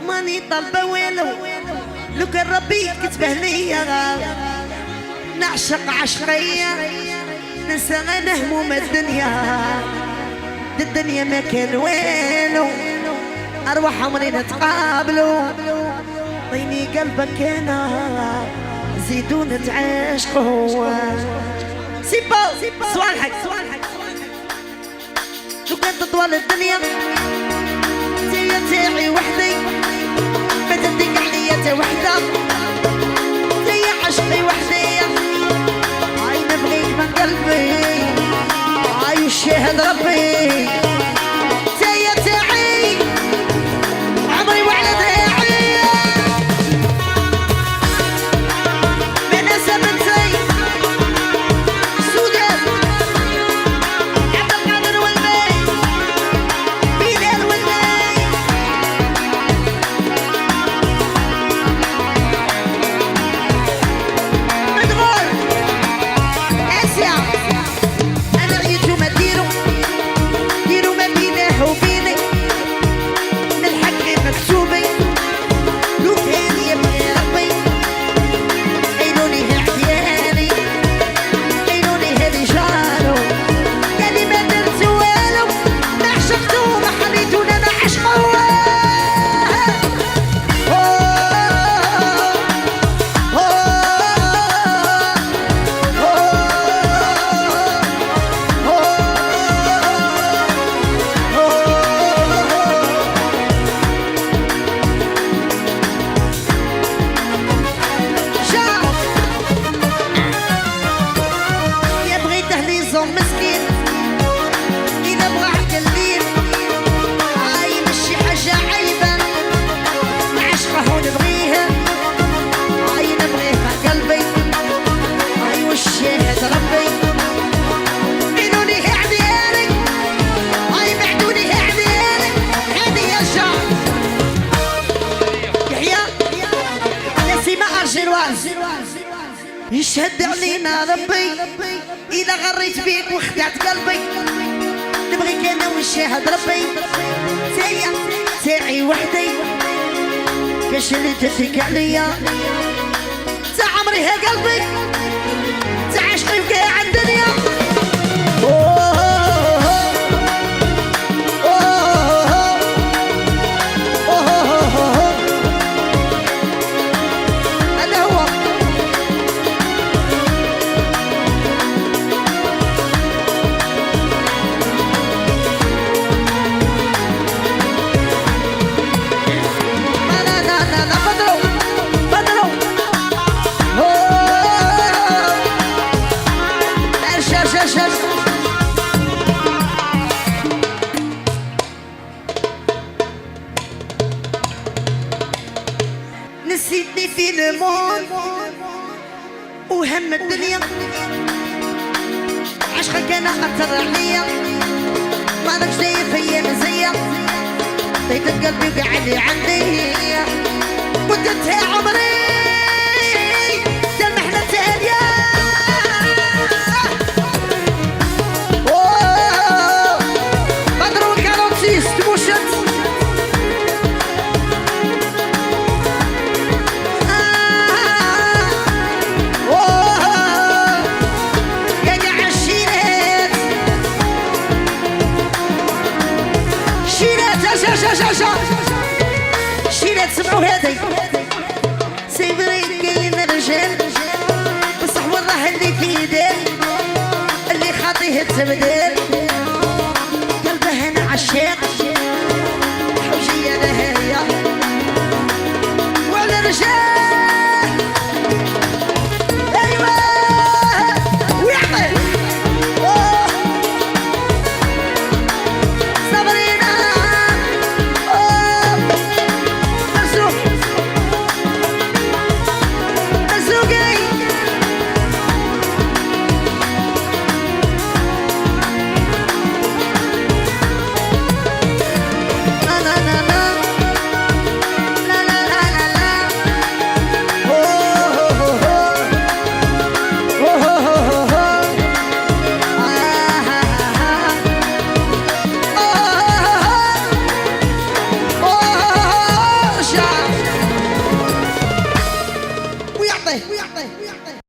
ماني طالبة والو، لو كان ربي كتبه ليا نعشق عشقية ننسى انا هموم الدنيا. الدنيا ما كان والو، ارواح عمري نتقابلوا. عطيني قلبك انا زيدو نتعاشقوا. سيبو صوالحك لو كانت طوال الدنيا تيا تاعي وحدي ما تديك عليا تا وحدة تيا عشقي وحدي. هاي نبغيك من قلبي هاي وشاهد ربي تيا تاعي عمري وعلى دراعي. بناسة بنتي سودان عبد القادر والبي بلال والبي مدغول اسيا. انا ريتو ما ديرو ما بينه وبيني نلحق غير مكتوبي. لو كان يبغي ربي عينوني عيالي عينوني هذي جارو قالي ما درت والو ما عشقتو ما حبيتو انا عشقو. يا بغيته لي زوم مسكين إذا بغى عقلين هاي مشي حاجة عيبة نعشقه ونبغيه هاي نبغيه مع قلبي هاي والشاهد ربي. عينوني عديالي هاي بعدوني عديالي هادي يا شعب يحيى نسيمة أرجلواز يشهد علينا ربي إذا غريت بيك وخدعت قلبي نبغيك أنا والشاهد ربي تايا تاعي وحدي كاش اللي تديك عليا تا عمري ها قلبي تا عشقي وكاع الدنيا. هذا هو لا بدرو شاش نسيتني في المون وهم الدنيا عشقك انا خطر عليا ما لكش داير فيا مزية بيت قلبي وقعد عندي مدتها عمري تلمحنا تاليا. بدرو الكاروتيس تموشت يقع الشيرات شيرات سمعوا هذي سيبرين كاين رجال بصح والله اللي في دار اللي خاطيه تبدال قلبه انا عشاق حوجي انا هيا وعلى رجال ايوه ويعطي صبرينا مرزوق مرزوقي ويعطيه